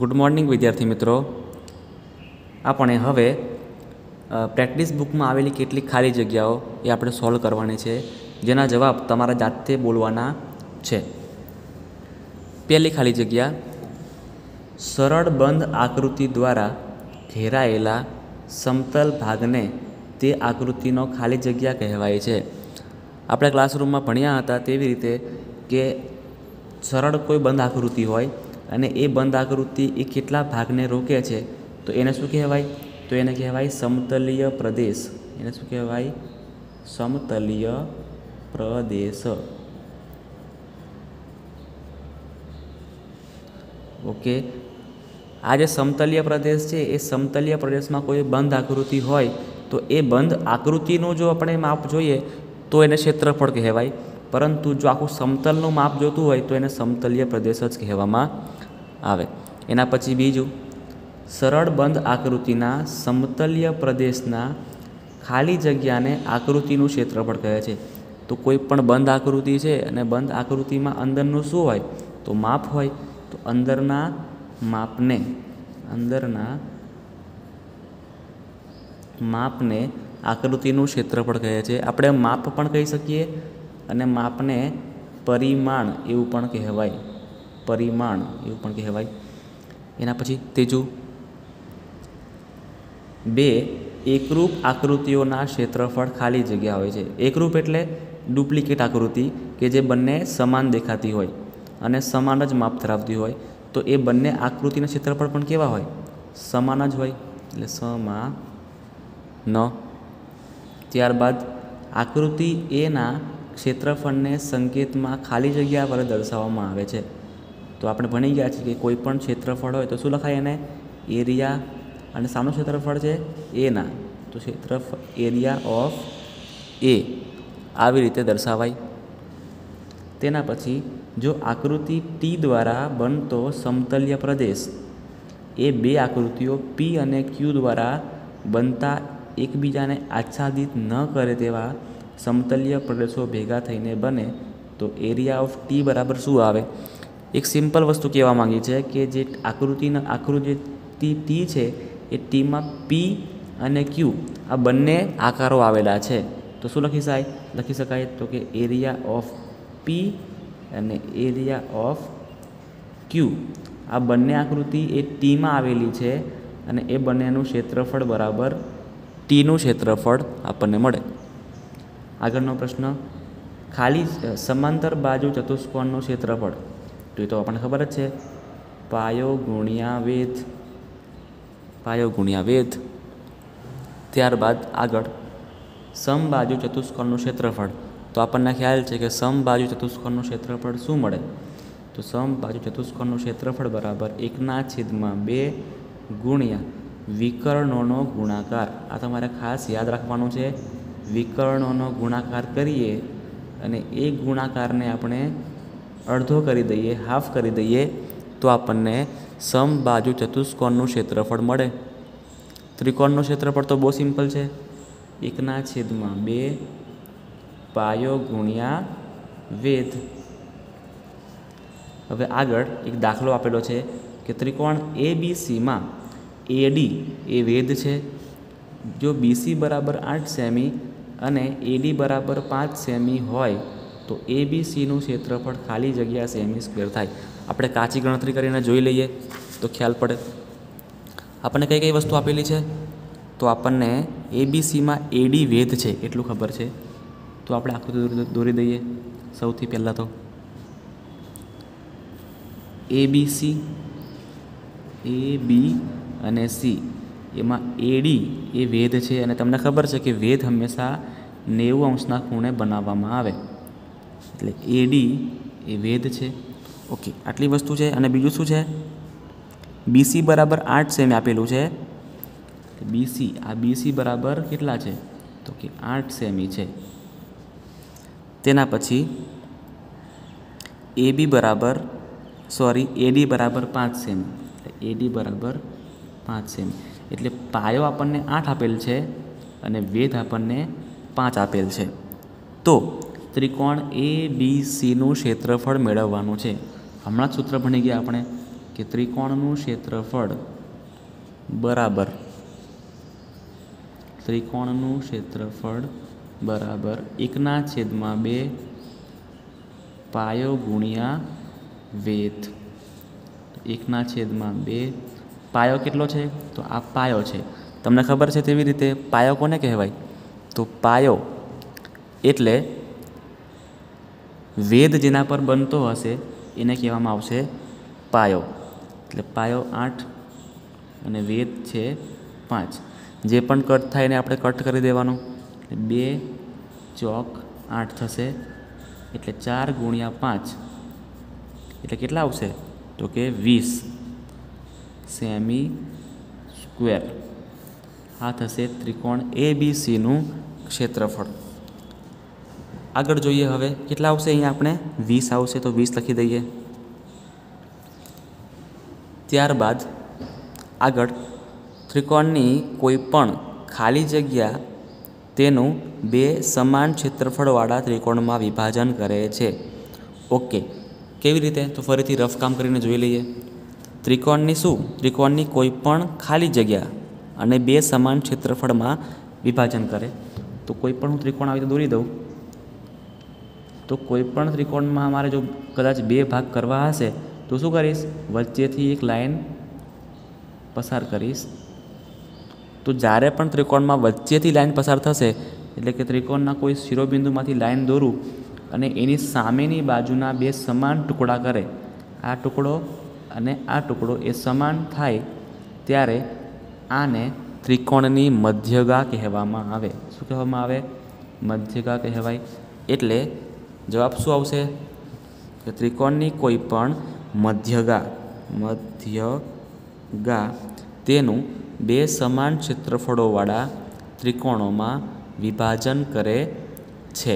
Good morning विद्यार्थी मित्रों। આપણે હવે પ્રેક્ટિસ બુકમાં આવેલી કેટલીક ખાલી જગ્યાઓ એ આપણે સોલ્વ કરવાની છે, જેના જવાબ તમારા જાતે બોલવાના છે। પહેલી ખાલી જગ્યા, સરળ બંધ આકૃતિ દ્વારા ઘેરાયેલા સમતલ ભાગને તે આકૃતિનો ખાલી જગ્યા કહેવાય છે। આપણે ક્લાસરૂમમાં ભણ્યા હતા તેવી રીતે કે સરળ કોઈ બંધ આકૃતિ હોય અને એ બંધ આકૃતિ એ કેટલા ભાગને રોકે છે તો એને શું કહેવાય? તો એને કહેવાય સમતલીય પ્રદેશ। એને શું કહેવાય? સમતલીય પ્રદેશ। ઓકે, આ જે સમતલીય પ્રદેશ છે એ સમતલીય પ્રદેશમાં કોઈ બંધ આકૃતિ હોય તો એ બંધ આકૃતિનું જો આપણે માપ જોઈએ તો એને ક્ષેત્રફળ કહેવાય, પરંતુ જો આખું સમતલનું માપ જોતું હોય તો એને સમતલીય પ્રદેશ જ કહેવામાં આવે। એના પછી બીજું, સરળ બંધ આકૃતિના સમતલીય પ્રદેશના ખાલી જગ્યાને આકૃતિનું ક્ષેત્રફળ કહે છે। તો કોઈ પણ બંધ આકૃતિ છે અને બંધ આકૃતિમાં અંદરનું શું હોય? તો માપ હોય। તો અંદરના માપને આકૃતિનું ક્ષેત્રફળ કહે છે। આપણે માપ પણ કહી શકીએ અને માપને પરિમાણ એવું પણ કહેવાય। એના પછી ત્રીજું, બે એકરૂપ આકૃતિઓના ક્ષેત્રફળ ખાલી જગ્યા હોય છે। એકરૂપ એટલે ડુપ્લિકેટ આકૃતિ કે જે બંને સમાન દેખાતી હોય અને સમાન જ માપ ધરાવતી હોય, તો એ બંને આકૃતિના ક્ષેત્રફળ પણ કેવા હોય? સમાન જ હોય, એટલે સમાન। ત્યારબાદ આકૃતિ એના ક્ષેત્રફળને સંકેતમાં ખાલી જગ્યા વડે દર્શાવવામાં આવે છે। તો આપણે ભણી ગયા છીએ કે કોઈ પણ ક્ષેત્રફળ હોય તો શું લખાય? એને એરિયા, અને સામનું ક્ષેત્રફળ છે એના, તો ક્ષેત્રફળ એરિયા ઓફ એ આવી રીતે દર્શાવાય। તેના પછી જો આકૃતિ ટી દ્વારા બનતો સમતલીય પ્રદેશ એ બે આકૃતિઓ પી અને ક્યુ દ્વારા બનતા એકબીજાને આચ્છાદિત ન કરે તેવા સમતલીય પ્રદેશો ભેગા થઈને બને તો એરિયા ઓફ ટી બરાબર શું આવે? એક સિમ્પલ વસ્તુ કહેવા માંગી છે કે જે આકૃતિ ટી છે એ ટીમાં પી અને ક્યુ આ બંને આકારો આવેલા છે, તો શું લખી શકાય? તો કે એરિયા ઓફ પી અને એરિયા ઓફ ક્યુ આ બંને આકૃતિ એ ટીમાં આવેલી છે અને એ બંનેનું ક્ષેત્રફળ બરાબર ટીનું ક્ષેત્રફળ આપણને મળે। આગળનો પ્રશ્ન, ખાલી સમાંતર બાજુ ચતુષ્કોણનું ક્ષેત્રફળ, તો એ તો આપણને ખબર જ છે, પાયો ગુણ્યા વેધ। ત્યારબાદ આગળ સમબાજુ ચતુષ્કોણનું ક્ષેત્રફળ, તો આપણને ખ્યાલ છે કે સમબાજુ ચતુષ્કોણનું ક્ષેત્રફળ શું મળે? તો સમબાજુ ચતુષ્કોણનું ક્ષેત્રફળ બરાબર 1/2 ગુણ્યા વિકર્ણોનો ગુણાકાર। આ તમારે ખાસ યાદ રાખવાનું છે। વિકર્ણોનો ગુણાકાર કરીએ અને એ ગુણાકારને આપણે અડધો કરી દઈએ, હાફ કરી દઈએ, તો આપણને સમબાજુ ચતુષ્કોણનું ક્ષેત્રફળ મળે। ત્રિકોણનું ક્ષેત્રફળ તો બહુ સિમ્પલ છે, 1/2 પાયો ગુણ્યા વેધ। હવે આગળ એક દાખલો આપેલો છે કે ત્રિકોણ ABCમાં AD એ વેધ છે। જો BC બરાબર 8 સેમી અને AD બરાબર 5 સેમી હોય તો ABCનું ક્ષેત્રફળ ખાલી જગ્યા સેમી સ્ક્વેર થાય। આપણે કાચી ગણતરી કરીને જોઈ લઈએ તો ખ્યાલ પડે। આપણને કઈ કઈ વસ્તુ આપેલી છે? તો આપણને ABCમાં AD વેધ છે એટલું ખબર છે, તો આપણે આકૃતિ દોરી દઈએ। સૌથી પહેલાં તો ABC, AB અને C એમાં AD એ વેધ છે અને તમને ખબર છે કે વેધ હંમેશા 90 અંશના ખૂણે બનાવવામાં આવે, એટલે AD એ વેધ છે। ઓકે, આટલી વસ્તુ છે। અને બીજું શું છે? BC બરાબર 8 સેમી આપેલું છે। BC બરાબર કેટલા છે? તો કે 8 સેમી છે। તેના પછી AD બરાબર 5 સેમી, AD બરાબર 5 સેમી, એટલે પાયો આપણને 8 આપેલ છે અને વેધ આપણને 5 આપેલ છે। તો ત્રિકોણ ABCનું ક્ષેત્રફળ મેળવવાનું છે। હમણાં જ સૂત્ર ભણી ગયા આપણે કે ત્રિકોણનું ક્ષેત્રફળ બરાબર બરાબર 1/2 પાયો ગુણ્યા વેધ. 1/2 પાયો કેટલો છે? તો આ પાયો છે. તમને ખબર છે તેવી રીતે પાયો કોને કહેવાય? તો પાયો એટલે વેધ જેના પર બનતો હશે એને કહેવામાં આવશે પાયો. એટલે પાયો 8 અને વેધ છે 5. જે પણ કટ થાય એને આપણે કટ કરી દેવાનું. 2 ચોક 8 થશે, એટલે 4 ગુણ્યા 5 એટલે કેટલા આવશે? તો કે 20 સેમી સ્ક્વેર. આ થશે ત્રિકોણ ABCનું ક્ષેત્રફળ. આગળ જોઈએ હવે કેટલા આવશે. અહીંયા આપણે 20 આવશે તો 20 લખી દઈએ. ત્યારબાદ આગળ ત્રિકોણની કોઈ પણ ખાલી જગ્યા તેનું 2 સમાન ક્ષેત્રફળવાળા ત્રિકોણમાં વિભાજન કરે છે. ઓકે, કેવી રીતે? તો ફરીથી રફ કામ કરીને જોઈ લઈએ. ત્રિકોણની કોઈ પણ ખાલી જગ્યા અને 2 સમાન ક્ષેત્રફળમાં વિભાજન કરે. તો કોઈ પણ હું ત્રિકોણ આવી રીતે દોરી દઉં તો કોઈ પણ ત્રિકોણમાં અમારે જો કદાચ 2 ભાગ કરવા હશે તો શું કરીશ? વચ્ચેથી એક લાઈન પસાર કરીશ. તો જ્યારે પણ ત્રિકોણમાં વચ્ચેથી લાઈન પસાર થશે એટલે કે ત્રિકોણના કોઈ શિરોબિંદુમાંથી લાઈન દોરું અને એની સામેની બાજુના 2 સમાન ટુકડા કરે, આ ટુકડો અને આ ટુકડો એ સમાન થાય ત્યારે આને ત્રિકોણની મધ્યગા કહેવામાં આવે. શું કહેવામાં આવે? મધ્યગા કહેવાય. એટલે જવાબ શું આવશે? કે ત્રિકોણની કોઈ પણ મધ્યગા તેનું 2 સમાન ક્ષેત્રફળોવાળા ત્રિકોણોમાં વિભાજન કરે છે.